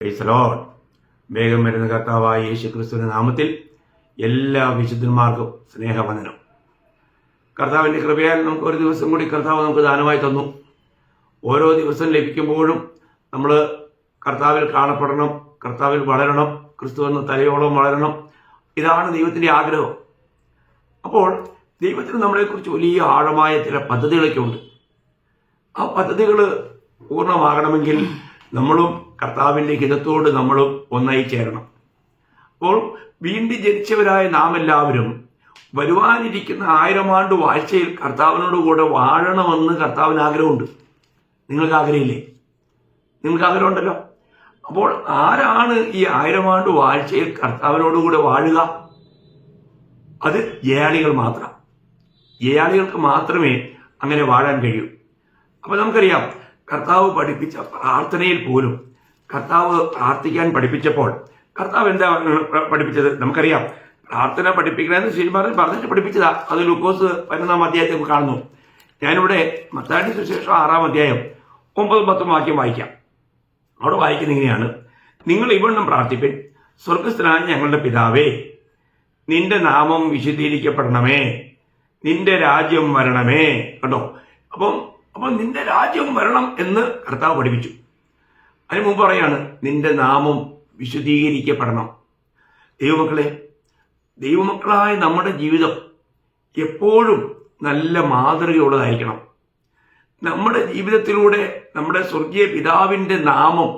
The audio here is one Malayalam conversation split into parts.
Praise the Lord. വേഗം വരുന്ന കർത്താവായ യേശുക്രിസ്തുവിന്റെ നാമത്തിൽ എല്ലാ വിശുദ്ധന്മാർക്കും സ്നേഹവന്ദനം. കർത്താവിന്റെ കൃപയാൽ നമുക്ക് ഒരു ദിവസം കൂടി കർത്താവ് നമുക്ക് ദാനമായി തന്നു. ഓരോ ദിവസം ലഭിക്കുമ്പോഴും നമ്മൾ കർത്താവിൽ കാണപ്പെടണം, കർത്താവിൽ വളരണം, ക്രിസ്തു എന്ന തലയോളം വളരണം. ഇതാണ് ദൈവത്തിന്റെ ആഗ്രഹം. അപ്പോൾ ദൈവത്തിന് നമ്മളെക്കുറിച്ച് വലിയ ആഴമായ ചില പദ്ധതികളൊക്കെ ഉണ്ട്. ആ പദ്ധതികൾ പൂർണ്ണമാകണമെങ്കിൽ നമ്മളും കർത്താവിൻ്റെ ഹിതത്തോട് നമ്മളും ഒന്നായി ചേരണം. അപ്പോൾ വീണ്ടും ജനിച്ചവരായ നാം എല്ലാവരും വരുവാനിരിക്കുന്ന 1000 ആണ്ട് വാഴ്ചയിൽ കർത്താവിനോട് കൂടെ വാഴണമെന്ന് കർത്താവിന് ആഗ്രഹമുണ്ട്. നിങ്ങൾക്ക് ആഗ്രഹമില്ലേ? നിങ്ങൾക്ക് ആഗ്രഹമുണ്ടല്ലോ. അപ്പോൾ ആരാണ് ഈ 1000 ആണ്ട് വാഴ്ചയിൽ കർത്താവിനോടുകൂടെ വാഴുക? അത് ജയാളികൾ മാത്രം. ജയാളികൾക്ക് മാത്രമേ അങ്ങനെ വാഴാൻ കഴിയൂ. അപ്പൊ നമുക്കറിയാം, കർത്താവ് പഠിപ്പിച്ച പ്രാർത്ഥനയിൽ പോലും കർത്താവ് പ്രാർത്ഥിക്കാൻ പഠിപ്പിച്ചപ്പോൾ കർത്താവ് എന്താ പഠിപ്പിച്ചത്? നമുക്കറിയാം, പ്രാർത്ഥന പഠിപ്പിക്കണമെന്ന് ശരിമാറിൽ പറഞ്ഞിട്ട് പഠിപ്പിച്ചതാ. അത് ലൂക്കോസ് 11-ാം അധ്യായത്തിൽ കാണുന്നു. ഞാനിവിടെ മത്തായിയുടെ സുവിശേഷം 6-ാം അധ്യായം 9-10 വാക്യം വായിക്കാം. അവിടെ വായിക്കുന്നത് ഇങ്ങനെയാണ്: നിങ്ങൾ ഇവണ്ണം പ്രാർത്ഥിപ്പിൻ, സ്വർഗസ്ഥനായ ഞങ്ങളുടെ പിതാവേ, നിന്റെ നാമം വിശുദ്ധീകരിക്കപ്പെടണമേ, നിന്റെ രാജ്യം വരണമേ. കേട്ടോ, അപ്പം നിന്റെ രാജ്യം വരണം എന്ന് കർത്താവ് പഠിപ്പിച്ചു. അതിന് മുമ്പ് പറയാണ്, നിന്റെ നാമം വിശുദ്ധീകരിക്കപ്പെടണം. ദൈവമക്കളെ, ദൈവമക്കളായ നമ്മുടെ ജീവിതം എപ്പോഴും നല്ല മാതൃകയുള്ളതായിരിക്കണം. നമ്മുടെ ജീവിതത്തിലൂടെ നമ്മുടെ സ്വർഗീയ പിതാവിന്റെ നാമം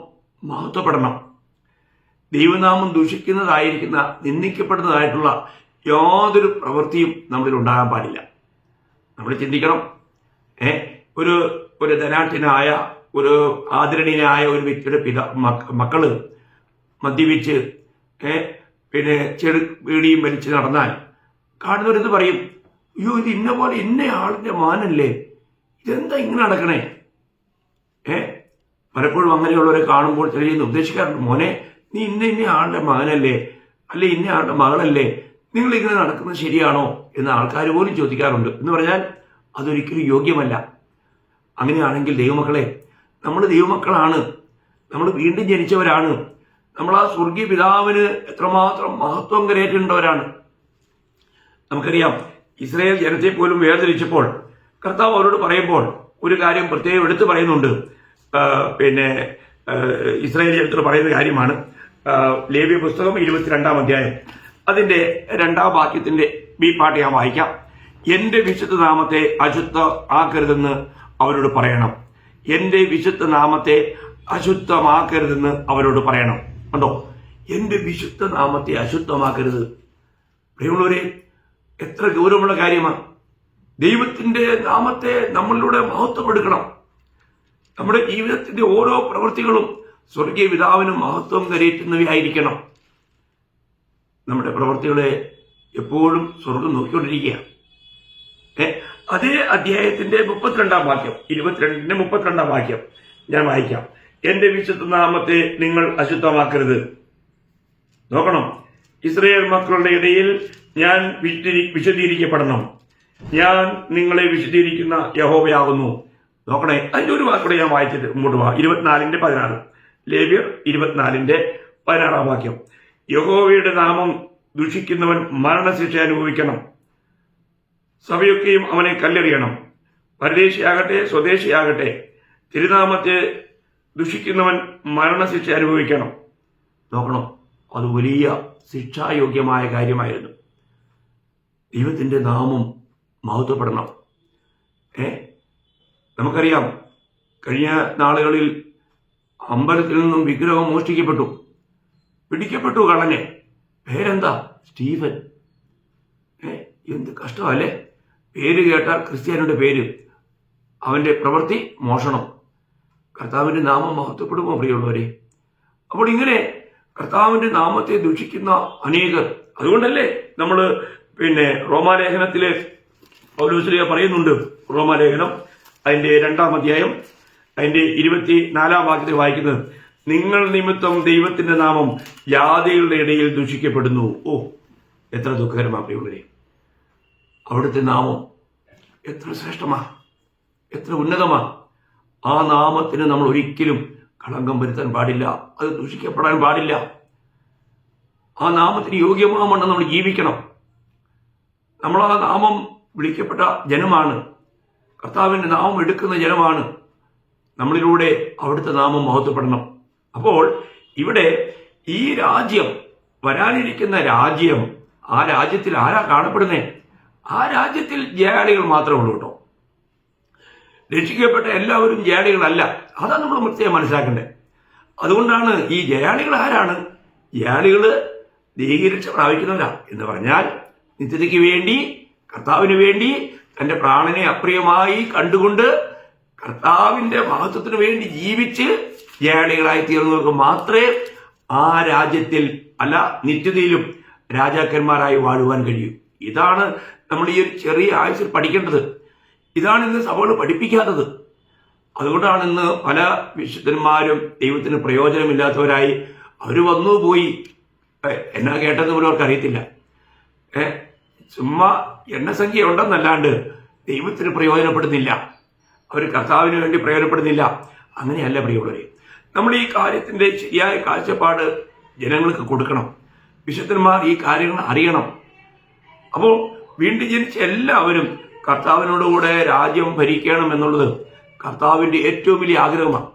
മഹത്വപ്പെടണം. ദൈവനാമം ദൂഷിക്കുന്നതായിരിക്കുന്ന, നിന്ദിക്കപ്പെടുന്നതായിട്ടുള്ള യാതൊരു പ്രവൃത്തിയും നമ്മളിൽ ഉണ്ടാകാൻ പാടില്ല. നമ്മൾ ചിന്തിക്കണം, ഒരു ധനാഠ്യനായ, ഒരു ആദരണീയനായ ഒരു വ്യക്തിയുടെ മക്കള് മദ്യപിച്ച് പിന്നെ ബീഡിയും വലിച്ച് നടന്നാൽ കാണുന്നവരെന്ത് പറയും? അയ്യോ, ഇത് ഇന്ന പോലെ ഇന്ന ആളിന്റെ മാനല്ലേ, ഇതെന്താ ഇങ്ങനെ നടക്കണേ? പലപ്പോഴും അങ്ങനെയുള്ളവരെ കാണുമ്പോൾ ചില ഉദ്ദേശിക്കാറുണ്ട്, മോനെ നീ ഇന്ന ആളുടെ മകനല്ലേ, അല്ലെ ഇന്ന ആളുടെ മകളല്ലേ, നിങ്ങൾ ഇങ്ങനെ നടക്കുന്നത് ശരിയാണോ എന്ന് ആൾക്കാർ പോലും ചോദിക്കാറുണ്ട്. എന്ന് പറഞ്ഞാൽ അതൊരിക്കലും യോഗ്യമല്ല. അങ്ങനെയാണെങ്കിൽ ദൈവമക്കളെ, നമ്മൾ ദൈവമക്കളാണ്, നമ്മൾ വീണ്ടും ജനിച്ചവരാണ്, നമ്മൾ ആ സ്വർഗീയ പിതാവിന് എത്രമാത്രം മഹത്വം കരയേറ്റേണ്ടവരാണ്. നമുക്കറിയാം, ഇസ്രായേൽ ജനത്തെ പോലും വേർതിരിച്ചപ്പോൾ കർത്താവ് അവരോട് പറയുമ്പോൾ ഒരു കാര്യം പ്രത്യേകം എടുത്തു പറയുന്നുണ്ട്. പിന്നെ ഇസ്രായേൽ ജനത്തോട് പറയുന്ന കാര്യമാണ്. ലേവ്യ പുസ്തകം 22-ാം അധ്യായം അതിന്റെ 2-ാം വാക്യത്തിന്റെ ബി പാർട്ട് ഞാൻ വായിക്കാം. എന്റെ വിശുദ്ധ നാമത്തെ അശുദ്ധ ആക്കരുതെന്ന് അവരോട് പറയണം. എന്റെ വിശുദ്ധ നാമത്തെ അശുദ്ധമാക്കരുതെന്ന് അവരോട് പറയണം. കണ്ടോ, എന്റെ വിശുദ്ധ നാമത്തെ അശുദ്ധമാക്കരുത്. പ്രിയമുള്ളവരെ, എത്ര ഗൗരവമുള്ള കാര്യമാണ്. ദൈവത്തിന്റെ നാമത്തെ നമ്മളിലൂടെ മഹത്വപ്പെടുക്കണം. നമ്മുടെ ജീവിതത്തിന്റെ ഓരോ പ്രവൃത്തികളും സ്വർഗീയ പിതാവിന് മഹത്വം കരയേറ്റുന്നവയായിരിക്കണം. നമ്മുടെ പ്രവൃത്തികളെ എപ്പോഴും സ്വർഗം നോക്കിക്കൊണ്ടിരിക്കുക. അതേ അധ്യായത്തിന്റെ 32-ാം വാക്യം, 22-ന്റെ 32-ാം വാക്യം ഞാൻ വായിക്കാം. എന്റെ വിശുദ്ധ നാമത്തെ നിങ്ങൾ അശുദ്ധമാക്കരുത്. നോക്കണം, ഇസ്രായേൽ മക്കളുടെ ഇടയിൽ ഞാൻ വിശദീകരിക്കപ്പെടണം. ഞാൻ നിങ്ങളെ വിശദീകരിക്കുന്ന യഹോവയാകുന്നു. നോക്കണേ, അതിന്റെ ഒരു വാക്കൂടെ ഞാൻ വായിച്ചിട്ട് മുമ്പോട്ട് പോവാം. 24-ന്റെ 16, ലേവ്യർ 24-ന്റെ 16-ാം വാക്യം. യഹോവയുടെ നാമം ദുഷിക്കുന്നവൻ മരണശിക്ഷ അനുഭവിക്കണം. സഭയൊക്കെയും അവനെ കല്ലെറിയണം. പരദേശിയാകട്ടെ സ്വദേശിയാകട്ടെ, തിരുനാമത്തെ ദുഷിക്കുന്നവൻ മരണശിക്ഷ അനുഭവിക്കണം. നോക്കണം, അത് വലിയ ശിക്ഷായോഗ്യമായ കാര്യമായിരുന്നു. ദൈവത്തിന്റെ നാമം മഹത്വപ്പെടണം. നമുക്കറിയാം, കഴിഞ്ഞ നാളുകളിൽ അമ്പലത്തിൽ നിന്നും വിഗ്രഹം മോഷ്ടിക്കപ്പെട്ടു, പിടിക്കപ്പെട്ടു കള്ളനെ. പേരെന്താ? സ്റ്റീഫൻ. എന്ത് കഷ്ടമല്ലേ? പേര് കേട്ടാൽ ക്രിസ്ത്യാനിയുടെ പേര്, അവന്റെ പ്രവൃത്തി മോഷണം. കർത്താവിന്റെ നാമം മഹത്വപ്പെടുമോ പ്രിയമുള്ളവരെ? അപ്പോൾ ഇങ്ങനെ കർത്താവിന്റെ നാമത്തെ ദൂഷിക്കുന്ന അനേകർ. അതുകൊണ്ടല്ലേ നമ്മൾ റോമാലേഖനത്തിലെ പൗലോസ്ലീഹ പറയുന്നുണ്ട്. റോമാലേഖനം അതിന്റെ 2-ാം അധ്യായം അതിന്റെ 24-ാം വാക്യത്തിൽ വായിക്കുന്നത്, നിങ്ങൾ നിമിത്തം ദൈവത്തിന്റെ നാമം ജാതികളുടെ ഇടയിൽ ദൂഷിക്കപ്പെടുന്നു. ഓ, എത്ര ദുഃഖകരമാണ് പ്രിയമുള്ളവരെ. അവിടുത്തെ നാമം എത്ര ശ്രേഷ്ഠമാ, എത്ര ഉന്നതമാ. ആ നാമത്തിന് നമ്മൾ ഒരിക്കലും കളങ്കം വരുത്താൻ പാടില്ല, അത് ദൂഷിക്കപ്പെടാൻ പാടില്ല. ആ നാമത്തിന് യോഗ്യമാവണ്ണം നമ്മൾ ജീവിക്കണം. നമ്മൾ ആ നാമം വിളിക്കപ്പെട്ട ജനമാണ്, കർത്താവിൻ്റെ നാമം എടുക്കുന്ന ജനമാണ്. നമ്മളിലൂടെ അവിടുത്തെ നാമം മഹത്വപ്പെടണം. അപ്പോൾ ഇവിടെ ഈ രാജ്യം, വരാനിരിക്കുന്ന രാജ്യം, ആ രാജ്യത്തിൽ ആരാ കാണപ്പെടുന്നേ? ആ രാജ്യത്തിൽ ജയാളികൾ മാത്രമേ ഉള്ളൂ കേട്ടോ. രക്ഷിക്കപ്പെട്ട എല്ലാവരും ജയാളികളല്ല. അതാണ് നമ്മൾ പ്രത്യേകം മനസ്സിലാക്കേണ്ടത്. അതുകൊണ്ടാണ് ഈ ജയാളികൾ ആരാണ്? ജയാളികൾ ദൈവരക്ഷ പ്രാപിക്കുന്നവരാ എന്ന് പറഞ്ഞാൽ നിത്യതയ്ക്ക് വേണ്ടി, കർത്താവിന് വേണ്ടി തന്റെ പ്രാണനെ അപ്രിയമായി കണ്ടുകൊണ്ട് കർത്താവിന്റെ മഹത്വത്തിന് വേണ്ടി ജീവിച്ച് ജയാളികളായി തീർന്നവർക്ക് മാത്രമേ ആ രാജ്യത്തിൽ, അല്ല നിത്യതയിലും രാജാക്കന്മാരായി വാഴുവാൻ കഴിയും. ഇതാണ് നമ്മൾ ഈ ഒരു ചെറിയ ആയുസ്സിൽ പഠിക്കേണ്ടത്. ഇതാണ് ഇന്ന് സഭകൾ പഠിപ്പിക്കാത്തത്. അതുകൊണ്ടാണ് ഇന്ന് പല വിശുദ്ധന്മാരും ദൈവത്തിന് പ്രയോജനമില്ലാത്തവരായി അവർ വന്നു പോയി. എന്നാ കേട്ടതെന്ന് പോലും അവർക്ക് അറിയത്തില്ല. ചുമ്മാ എണ്ണസംഖ്യ ഉണ്ടെന്നല്ലാണ്ട് ദൈവത്തിന് പ്രയോജനപ്പെടുന്നില്ല, അവർ കർത്താവിന് വേണ്ടി പ്രയോജനപ്പെടുന്നില്ല. അങ്ങനെയല്ല പ്രിയമുള്ളവരെ. നമ്മൾ ഈ കാര്യത്തിന്റെ ശരിയായ കാഴ്ചപ്പാട് ജനങ്ങൾക്ക് കൊടുക്കണം. വിശുദ്ധന്മാർ ഈ കാര്യങ്ങൾ അറിയണം. അപ്പോൾ വീണ്ടും ജനിച്ച എല്ലാവരും കർത്താവിനോടുകൂടെ രാജ്യം ഭരിക്കണം എന്നുള്ളത് കർത്താവിന്റെ ഏറ്റവും വലിയ ആഗ്രഹമാണ്.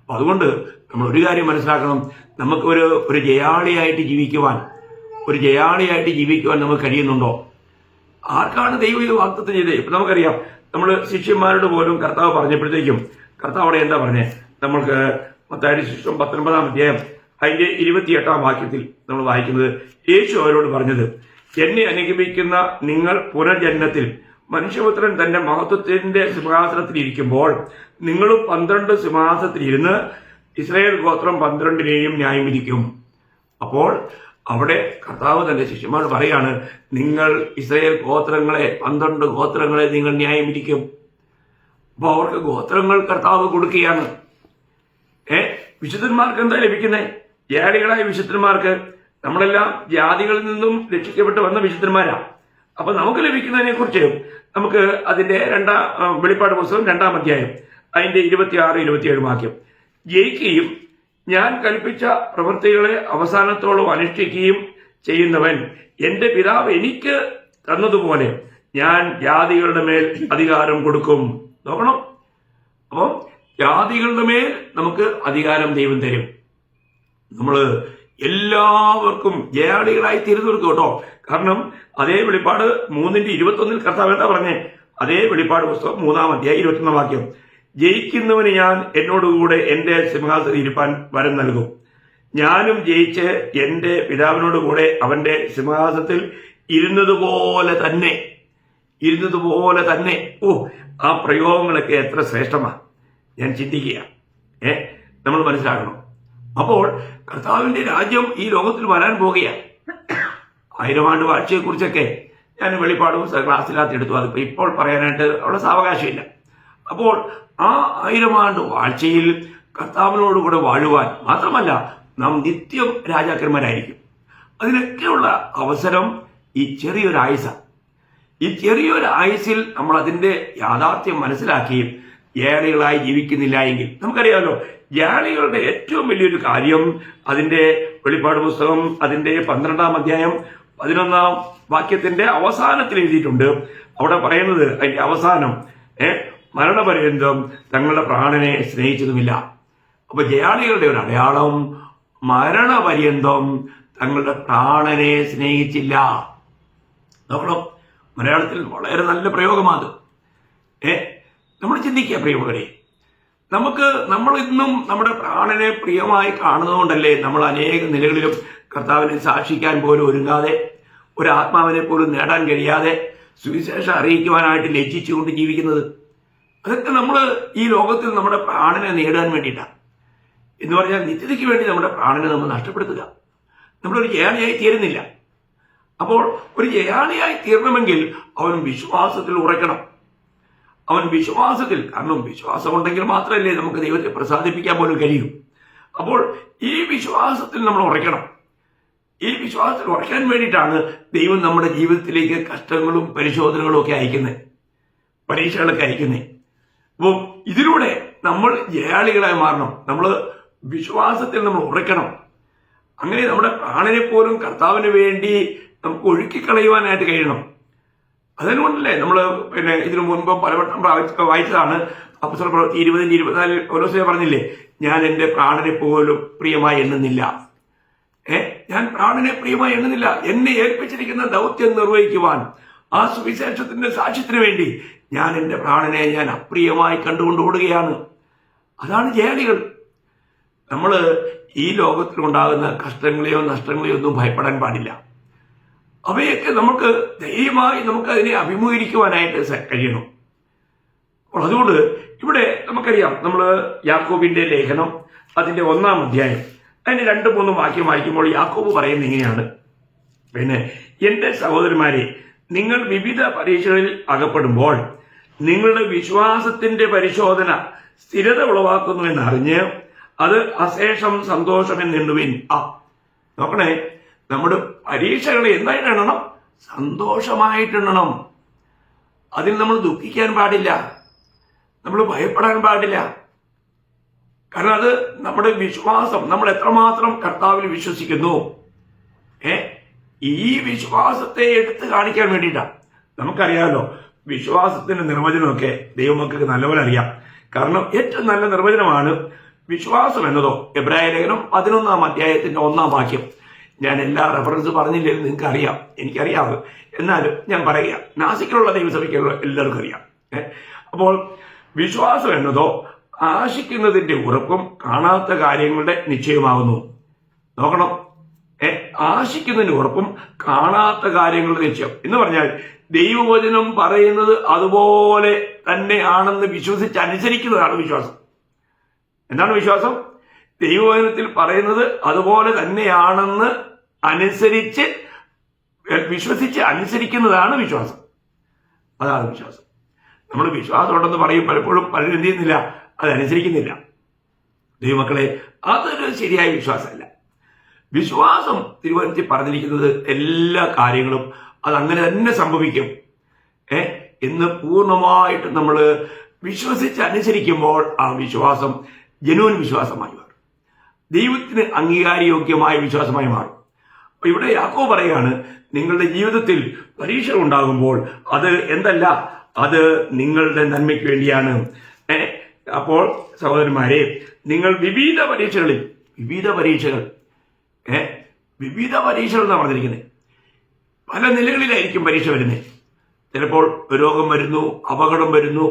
അപ്പം അതുകൊണ്ട് നമ്മൾ ഒരു കാര്യം മനസ്സിലാക്കണം, നമുക്ക് ഒരു ജയാളിയായിട്ട് ജീവിക്കുവാൻ നമുക്ക് കഴിയുന്നുണ്ടോ? ആർക്കാണ് ദൈവം ഇത് വാഗ്ദത്തം ചെയ്തത്? ഇപ്പം നമുക്കറിയാം, നമ്മൾ ശിഷ്യന്മാരോട് പോലും കർത്താവ് പറഞ്ഞപ്പോഴത്തേക്കും കർത്താവ് അവിടെ എന്താ പറഞ്ഞേ? നമ്മൾക്ക് മത്തായിയുടെ സുവിശേഷം 19-ാം അധ്യായം അതിന്റെ 28-ാം വാക്യത്തിൽ നമ്മൾ വായിക്കുന്നത്, യേശു അവരോട് പറഞ്ഞത്, എന്നെ അനുഗമിക്കുന്ന നിങ്ങൾ പുനർജന്മത്തിൽ മനുഷ്യപുത്രൻ തന്റെ മഹത്വത്തിന്റെ സിംഹാസനത്തിൽ ഇരിക്കുമ്പോൾ നിങ്ങളും 12 സിംഹാസനത്തിൽ ഇരുന്ന് ഇസ്രായേൽ ഗോത്രം 12-നെയും ന്യായം വിധിക്കും. അപ്പോൾ അവിടെ കർത്താവ് തന്റെ ശിഷ്യന്മാരോട് പറയാണ്, നിങ്ങൾ ഇസ്രായേൽ ഗോത്രങ്ങളെ, 12 ഗോത്രങ്ങളെ നിങ്ങൾ ന്യായം വിധിക്കും. അപ്പൊ അവർക്ക് ഗോത്രങ്ങൾ കർത്താവ് കൊടുക്കുകയാണ്. വിശുദ്ധന്മാർക്ക് എന്താ ലഭിക്കുന്നത്? ജയാളികളായ വിശുദ്ധന്മാർക്ക്, നമ്മളെല്ലാം ജാതികളിൽ നിന്നും രക്ഷിക്കപ്പെട്ട് വന്ന വിശുദ്ധന്മാരാ. അപ്പൊ നമുക്ക് ലഭിക്കുന്നതിനെ കുറിച്ച് നമുക്ക് അതിന്റെ വെളിപ്പാട് പുസ്തകം 2-ാം അധ്യായം അതിന്റെ 26-27 വാക്യം, ജയിക്കുകയും ഞാൻ കൽപ്പിച്ച പ്രവൃത്തികളെ അവസാനത്തോളം അനുഷ്ഠിക്കുകയും ചെയ്യുന്നവൻ എന്റെ പിതാവ് എനിക്ക് തന്നതുപോലെ ഞാൻ ജാതികളുടെ മേൽ അധികാരം കൊടുക്കും. നോക്കണം, അപ്പം ജാതികളുടെ മേൽ നമുക്ക് അധികാരം ദൈവം തരും. നമ്മൾ എല്ലാവർക്കും ജയാളികളായി തീരുന്നവർക്ക് കേട്ടോ. കാരണം അതേ വെളിപ്പാട് 3:21 കർത്താവ് എന്താ പറഞ്ഞേ? അതേ വെളിപ്പാട് പുസ്തകം 3-ാം അധ്യായം 21-ാം വാക്യം, ജയിക്കുന്നവന് ഞാൻ എന്നോടുകൂടെ എന്റെ സിംഹാസനത്തിൽ ഇരുപ്പാൻ വരം നൽകും. ഞാനും ജയിച്ച് എന്റെ പിതാവിനോട് കൂടെ അവന്റെ സിംഹാസനത്തിൽ ഇരുന്നതുപോലെ തന്നെ. ഓ, ആ പ്രയോഗങ്ങളൊക്കെ എത്ര ശ്രേഷ്ഠമാണ് ഞാൻ ചിന്തിക്കുക. നമ്മൾ മനസ്സിലാക്കണം. അപ്പോൾ കർത്താവിന്റെ രാജ്യം ഈ ലോകത്തിൽ വരാൻ പോകുകയാണ്. 1000 ആണ്ട് വാഴ്ചയെ കുറിച്ചൊക്കെ ഞാൻ വെളിപ്പാട് ക്ലാസ്സിനകത്ത് എടുത്തു. അതിപ്പോ ഇപ്പോൾ പറയാനായിട്ട് ഉള്ള സാവകാശമില്ല. അപ്പോൾ ആ 1000 ആണ്ട് വാഴ്ചയിൽ കർത്താവിനോടുകൂടെ വാഴുവാൻ മാത്രമല്ല നാം നിത്യം രാജാക്കന്മാരായിരിക്കും. അതിനൊക്കെയുള്ള അവസരം ഈ ചെറിയൊരു ആയുസാണ്. ഈ ചെറിയൊരു ആയുസിൽ നമ്മൾ അതിന്റെ യാഥാർത്ഥ്യം മനസ്സിലാക്കി ജയാളികളായി ജീവിക്കുന്നില്ല എങ്കിൽ, നമുക്കറിയാമല്ലോ ജയാളികളുടെ ഏറ്റവും വലിയൊരു കാര്യം അതിന്റെ വെളിപ്പാട് പുസ്തകം അതിന്റെ 12-ാം അധ്യായം 11-ാം വാക്യത്തിന്റെ അവസാനത്തിൽ എഴുതിയിട്ടുണ്ട്. അവിടെ പറയുന്നത് അതിന്റെ അവസാനം, മരണപര്യന്തം തങ്ങളുടെ പ്രാണനെ സ്നേഹിച്ചതുമില്ല. അപ്പൊ ജയാളികളുടെ ഒരു അടയാളം മരണപര്യന്തം തങ്ങളുടെ പ്രാണനെ സ്നേഹിച്ചില്ല. നോക്കണം, മലയാളത്തിൽ വളരെ നല്ല പ്രയോഗമാണ്. നമ്മൾ ചിന്തിക്കുക പ്രിയമുള്ളവരെ, നമ്മൾ ഇന്നും നമ്മുടെ പ്രാണനെ പ്രിയമായി കാണുന്നതുകൊണ്ടല്ലേ നമ്മൾ അനേക നിലകളിലും കർത്താവിനെ സാക്ഷിക്കാൻ പോലും ഒരുങ്ങാതെ, ഒരു ആത്മാവിനെ പോലും നേടാൻ കഴിയാതെ സുവിശേഷം അറിയിക്കുവാനായിട്ട് ലജ്ജിച്ചുകൊണ്ട് ജീവിക്കുന്നത്. അതൊക്കെ നമ്മൾ ഈ ലോകത്തിൽ നമ്മുടെ പ്രാണനെ നേടാൻ വേണ്ടിയിട്ടാണ്. എന്ന് പറഞ്ഞാൽ നിത്യതയ്ക്ക് വേണ്ടി നമ്മുടെ പ്രാണനെ നമ്മൾ നഷ്ടപ്പെടുത്തുക. നമ്മളൊരു ജയാളിയായി തീരുന്നില്ല. അപ്പോൾ ഒരു ജയാളിയായി തീരണമെങ്കിൽ അവൻ വിശ്വാസത്തിൽ ഉറക്കണം. കാരണം വിശ്വാസം ഉണ്ടെങ്കിൽ മാത്രമല്ലേ നമുക്ക് ദൈവത്തെ പ്രസാദിപ്പിക്കാൻ പോലും കഴിയൂ. അപ്പോൾ ഈ വിശ്വാസത്തിൽ നമ്മൾ ഉറക്കണം. ഈ വിശ്വാസത്തിൽ ഉറക്കാൻ വേണ്ടിയിട്ടാണ് ദൈവം നമ്മുടെ ജീവിതത്തിലേക്ക് കഷ്ടങ്ങളും പരിശോധനകളും ഒക്കെ അയക്കുന്നത്, പരീക്ഷകളൊക്കെ അയക്കുന്നത്. അപ്പോൾ ഇതിലൂടെ നമ്മൾ ജയാളികളായി മാറണം. നമ്മൾ വിശ്വാസത്തിൽ നമ്മൾ ഉറയ്ക്കണം. അങ്ങനെ നമ്മുടെ പ്രാണനെ പോലും കർത്താവിന് വേണ്ടി നമുക്ക് ഒഴുക്കിക്കളയുവാനായിട്ട് കഴിയണം. അതിനുകൊണ്ടല്ലേ നമ്മൾ ഇതിനു മുൻപ് പലവട്ടം വായിച്ചതാണ്. അപ്പോസ്തല പ്രവൃത്തി 20-24 പൗലോസ് പറഞ്ഞില്ലേ, ഞാൻ എൻ്റെ പ്രാണനെ പോലും പ്രിയമായി എണ്ണുന്നില്ല. ഞാൻ പ്രാണനെ പ്രിയമായി എണ്ണുന്നില്ല. എന്നെ ഏൽപ്പിച്ചിരിക്കുന്ന ദൗത്യം നിർവഹിക്കുവാൻ, ആ സുവിശേഷത്തിന്റെ സാക്ഷ്യത്തിന് വേണ്ടി ഞാൻ എൻ്റെ പ്രാണനെ ഞാൻ അപ്രിയമായി കണ്ടുകൊണ്ട് ഓടുകയാണ്. അതാണ് ജയാളികൾ. നമ്മൾ ഈ ലോകത്തിലുണ്ടാകുന്ന കഷ്ടങ്ങളെയോ നഷ്ടങ്ങളെയോ ഒന്നും ഭയപ്പെടാൻ പാടില്ല. അവയൊക്കെ നമുക്ക് ധൈര്യമായി നമുക്ക് അതിനെ അഭിമുഖീകരിക്കുവാനായിട്ട് കഴിയണം. അപ്പോൾ അതുകൊണ്ട് ഇവിടെ നമുക്കറിയാം, നമ്മൾ യാക്കോബിന്റെ ലേഖനം അതിന്റെ 1-ാം അധ്യായം അതിന്റെ 2-3 വാക്യം വായിക്കുമ്പോൾ യാക്കോബ് പറയുന്നത് ഇങ്ങനെയാണ്: എന്റെ സഹോദരന്മാരെ, നിങ്ങൾ വിവിധ പരീക്ഷകളിൽ അകപ്പെടുമ്പോൾ നിങ്ങളുടെ വിശ്വാസത്തിന്റെ പരിശോധന സ്ഥിരത ഉളവാക്കുന്നുവെന്നറിഞ്ഞ് അത് അശേഷം സന്തോഷമെന്നെണ്ണുവിൻ. നോക്കണേ, നമ്മുടെ പരീക്ഷകളെ എന്തായിട്ട് എണ്ണണം? സന്തോഷമായിട്ടെണ്ണണം. അതിൽ നമ്മൾ ദുഃഖിക്കാൻ പാടില്ല, നമ്മൾ ഭയപ്പെടാൻ പാടില്ല. കാരണം അത് നമ്മുടെ വിശ്വാസം, നമ്മൾ എത്രമാത്രം കർത്താവിൽ വിശ്വസിക്കുന്നു, ഈ വിശ്വാസത്തെ എടുത്ത് കാണിക്കാൻ വേണ്ടിയിട്ടാണ്. നമുക്കറിയാമല്ലോ വിശ്വാസത്തിന്റെ നിർവചനമൊക്കെ ദൈവമക്കൾക്ക് നല്ലപോലെ അറിയാം. കാരണം ഏറ്റവും നല്ല നിർവചനമാണ് വിശ്വാസം എന്നതോ എബ്രായ ലേഖനം 11-ാം അധ്യായത്തിന്റെ 1-ാം വാക്യം. ഞാൻ എല്ലാ റെഫറൻസ് പറഞ്ഞില്ലെങ്കിലും നിങ്ങൾക്ക് അറിയാം, എനിക്കറിയാവ്, എന്നാലും ഞാൻ പറയുക. നാസിക്കിലുള്ള ദൈവസഭയ്ക്കുള്ള എല്ലാവർക്കും അറിയാം. അപ്പോൾ വിശ്വാസം എന്നതോ ആശിക്കുന്നതിന്റെ ഉറപ്പും കാണാത്ത കാര്യങ്ങളുടെ നിശ്ചയമാകുന്നു. നോക്കണം, ആശിക്കുന്നതിന്റെ ഉറപ്പും കാണാത്ത കാര്യങ്ങളുടെ നിശ്ചയം എന്ന് പറഞ്ഞാൽ ദൈവവചനം പറയുന്നത് അതുപോലെ തന്നെയാണെന്ന് വിശ്വസിച്ച് അനുസരിക്കുന്നതാണ് വിശ്വാസം. എന്താണ് വിശ്വാസം? ദൈവവചനത്തിൽ പറയുന്നത് അതുപോലെ തന്നെയാണെന്ന് വിശ്വസിച്ച് അനുസരിക്കുന്നതാണ് വിശ്വാസം. അതാണ് വിശ്വാസം. നമ്മൾ വിശ്വാസം ഉണ്ടെന്ന് പറയും, പലപ്പോഴും പലരും എന്ത് ചെയ്യുന്നില്ല, അതനുസരിക്കുന്നില്ല. ദൈവമക്കളെ, അതൊരു ശരിയായ വിശ്വാസമല്ല. വിശ്വാസം തിരുവചനത്തിൽ പറഞ്ഞിരിക്കുന്നത് എല്ലാ കാര്യങ്ങളും അതങ്ങനെ തന്നെ സംഭവിക്കും എന്ന് പൂർണ്ണമായിട്ട് നമ്മൾ വിശ്വസിച്ച് അനുസരിക്കുമ്പോൾ ആ വിശ്വാസം ജനുവൻ വിശ്വാസമായി മാറും, ദൈവത്തിന് അംഗീകാരയോഗ്യമായ വിശ്വാസമായി മാറും. അപ്പൊ ഇവിടെ യാക്കോബ് പറയുകയാണ്, നിങ്ങളുടെ ജീവിതത്തിൽ പരീക്ഷ ഉണ്ടാകുമ്പോൾ അത് എന്തല്ല, അത് നിങ്ങളുടെ നന്മയ്ക്ക് വേണ്ടിയാണ്. അപ്പോൾ സഹോദരന്മാരെ, നിങ്ങൾ വിവിധ പരീക്ഷകൾ എന്നാണ് പറഞ്ഞിരിക്കുന്നത്. പല നിലകളിലായിരിക്കും പരീക്ഷ വരുന്നത്. ചിലപ്പോൾ രോഗം വരുന്നു, അപകടം വരുന്നു,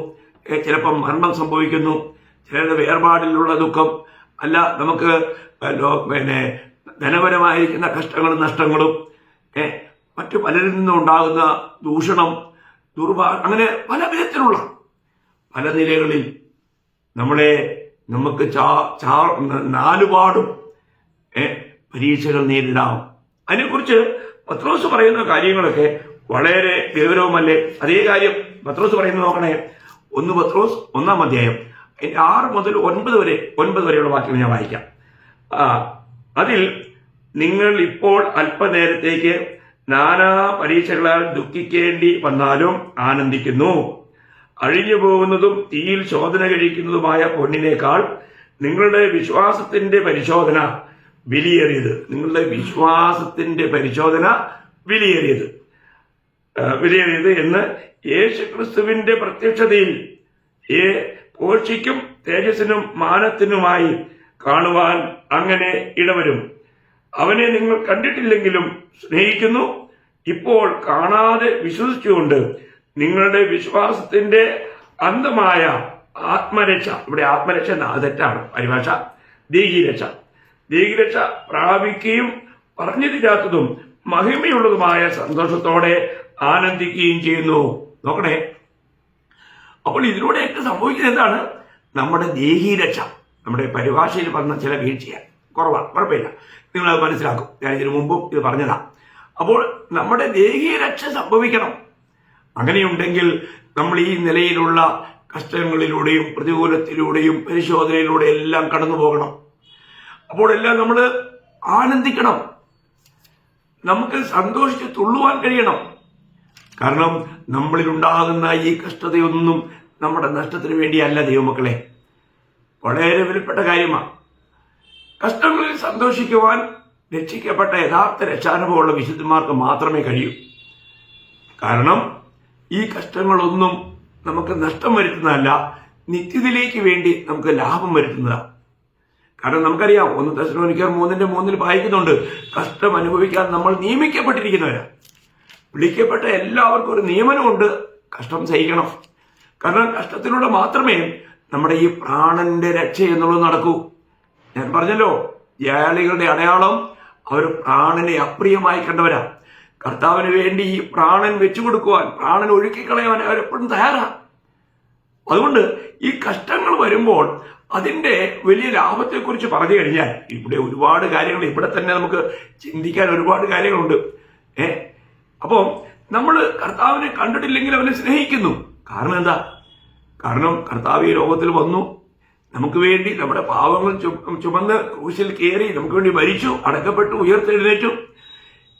ചിലപ്പോൾ മരണം സംഭവിക്കുന്നു, ചിലരുടെ വേർപാടിലുള്ള ദുഃഖം, അല്ല നമുക്ക് ധനപരമായിരിക്കുന്ന കഷ്ടങ്ങളും നഷ്ടങ്ങളും, മറ്റു പലരിൽ നിന്നും ഉണ്ടാകുന്ന ദൂഷണം, അങ്ങനെ പല വിധത്തിലുള്ള പല നിലകളിൽ നമുക്ക് നാലുപാടും പരീക്ഷകൾ നേരിടാം. അതിനെക്കുറിച്ച് പത്രോസ് പറയുന്ന കാര്യങ്ങളൊക്കെ വളരെ ഗൗരവമല്ലേ? അതേ കാര്യം പത്രോസ് പറയുന്നത് നോക്കണേ. 1 പത്രോസ് 1-ാം അധ്യായം 6 മുതൽ 9 വരെയുള്ള വാക്യം ഞാൻ വായിക്കാം. അതിൽ നിങ്ങൾ ഇപ്പോൾ അല്പനേരത്തേക്ക് നാനാ പരീക്ഷകളാൽ ദുഃഖിക്കേണ്ടി വന്നാലും ആനന്ദിക്കുന്നു. അഴിഞ്ഞു പോകുന്നതും തീയിൽ ശോധന കഴിക്കുന്നതുമായ പൊന്നിനേക്കാൾ നിങ്ങളുടെ വിശ്വാസത്തിന്റെ പരിശോധന വിലയേറിയത്. വിലയേറിയത് എന്ന് യേശുക്രിസ്തുവിന്റെ പ്രത്യക്ഷതയിൽ പോഷിക്കും തേജസ്സിനും മാനത്തിനുമായി കാണുവാൻ അങ്ങനെ ഇടവരും. അവനെ നിങ്ങൾ കണ്ടിട്ടില്ലെങ്കിലും സ്നേഹിക്കുന്നു. ഇപ്പോൾ കാണാതെ വിശ്വസിച്ചുകൊണ്ട് നിങ്ങളുടെ വിശ്വാസത്തിന്റെ അന്തമായ ആത്മരക്ഷ, ഇവിടെ ആത്മരക്ഷ തെറ്റാണ് പരിഭാഷ, ദീർഘരക്ഷ പ്രാപിക്കുകയും പറഞ്ഞു തീരാത്തതും മഹിമയുള്ളതുമായ സന്തോഷത്തോടെ ആനന്ദിക്കുകയും ചെയ്യുന്നു. നോക്കണേ, അപ്പോൾ ഇതിലൂടെയൊക്കെ സംഭവിക്കുന്നത് എന്താണ്? നമ്മുടെ ദേഹീരക്ഷ, നമ്മുടെ പരിഭാഷയിൽ പറഞ്ഞ ചില വീഴ്ചയാണ്, കുറവാണ്, കുഴപ്പമില്ല, നിങ്ങളത് മനസ്സിലാക്കും. ഞാൻ ഇതിനു മുമ്പും ഇത് പറഞ്ഞതാ. അപ്പോൾ നമ്മുടെ ദേഹീരക്ഷ സംഭവിക്കണം. അങ്ങനെയുണ്ടെങ്കിൽ നമ്മൾ ഈ നിലയിലുള്ള കഷ്ടങ്ങളിലൂടെയും പ്രതികൂലത്തിലൂടെയും പരിശോധനയിലൂടെ എല്ലാം കടന്നു പോകണം. അപ്പോൾ എല്ലാം നമ്മൾ ആനന്ദിക്കണം, നമുക്ക് സന്തോഷിച്ച് തുള്ളുവാൻ കഴിയണം. കാരണം നമ്മളിലുണ്ടാകുന്ന ഈ കഷ്ടതയൊന്നും നമ്മുടെ നഷ്ടത്തിന് വേണ്ടിയല്ല ദൈവമക്കളെ, വളരെ വിലപ്പെട്ട കാര്യമാണ്. കഷ്ടങ്ങളിൽ സന്തോഷിക്കുവാൻ രക്ഷിക്കപ്പെട്ട യഥാർത്ഥ രക്ഷാനുഭവമുള്ള വിശുദ്ധന്മാർക്ക് മാത്രമേ കഴിയൂ. കാരണം ഈ കഷ്ടങ്ങളൊന്നും നമുക്ക് നഷ്ടം വരുത്തുന്നതല്ല, നിത്യതയിലേക്ക് വേണ്ടി നമുക്ക് ലാഭം വരുത്തുന്നതാണ്. കാരണം നമുക്കറിയാം, 1 തെസ്സലോനിക്കർ 3:3 വായിക്കുന്നുണ്ട്, കഷ്ടം അനുഭവിക്കാൻ നമ്മൾ നിയമിക്കപ്പെട്ടിരിക്കുന്നവരാ. വിളിക്കപ്പെട്ട എല്ലാവർക്കും ഒരു നിയമനമുണ്ട്, കഷ്ടം സഹിക്കണം. കാരണം കഷ്ടത്തിലൂടെ മാത്രമേ നമ്മുടെ ഈ പ്രാണന്റെ രക്ഷ എന്നുള്ളത് നടക്കൂ. ഞാൻ പറഞ്ഞല്ലോ, ജ്ഞാനികളുടെ അടയാളം അവർ പ്രാണനെ അപ്രിയമായി കണ്ടവരാ. കർത്താവിന് വേണ്ടി ഈ പ്രാണൻ വെച്ചുകൊടുക്കുവാൻ, പ്രാണൻ ഒഴുക്കിക്കളയാൻ അവരെപ്പോഴും തയ്യാറാ. അതുകൊണ്ട് ഈ കഷ്ടങ്ങൾ വരുമ്പോൾ അതിന്റെ വലിയ ലാഭത്തെക്കുറിച്ച് പറഞ്ഞു കഴിഞ്ഞാൽ ഇവിടെ ഒരുപാട് കാര്യങ്ങൾ, ഇവിടെ തന്നെ നമുക്ക് ചിന്തിക്കാൻ ഒരുപാട് കാര്യങ്ങളുണ്ട്. അപ്പോൾ നമ്മൾ കർത്താവിനെ കണ്ടിട്ടില്ലെങ്കിൽ അവനെ സ്നേഹിക്കുന്നു. കാരണം എന്താ? കാരണം കർത്താവ് ഈ ലോകത്തിൽ വന്നു, നമുക്ക് വേണ്ടി നമ്മുടെ പാവങ്ങൾ ചുമന്ന് ക്രൂശിൽ കയറി നമുക്ക് വേണ്ടി മരിച്ചു, അടക്കപ്പെട്ടു, ഉയർത്തെഴുന്നേറ്റു.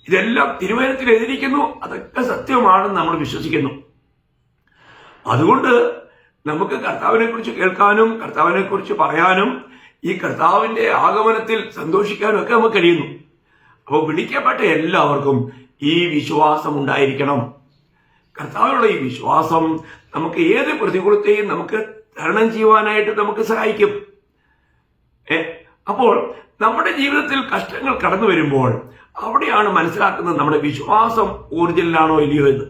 ഇതെല്ലാം തിരുവചനത്തിൽ എഴുതിയിരിക്കുന്നു. അതൊക്കെ സത്യമാണെന്ന് നമ്മൾ വിശ്വസിക്കുന്നു. അതുകൊണ്ട് നമുക്ക് കർത്താവിനെ കുറിച്ച് കേൾക്കാനും കർത്താവിനെ കുറിച്ച് പറയാനും ഈ കർത്താവിന്റെ ആഗമനത്തിൽ സന്തോഷിക്കാനും ഒക്കെ നമുക്ക് കഴിയുന്നു. അപ്പോൾ വിളിക്കപ്പെട്ട എല്ലാവർക്കും ഈ വിശ്വാസം ഉണ്ടായിരിക്കണം. കർത്താവിനുള്ള ഈ വിശ്വാസം നമുക്ക് ഏത് പ്രതികൂലത്തെയും നമുക്ക് തരണം ചെയ്യുവാനായിട്ട് നമുക്ക് സഹായിക്കും. അപ്പോൾ നമ്മുടെ ജീവിതത്തിൽ കഷ്ടങ്ങൾ കടന്നു വരുമ്പോൾ അവിടെയാണ് മനസ്സിലാക്കുന്നത് നമ്മുടെ വിശ്വാസം ഊർജ്ജലാണോ ഇല്ലയോ എന്ന്.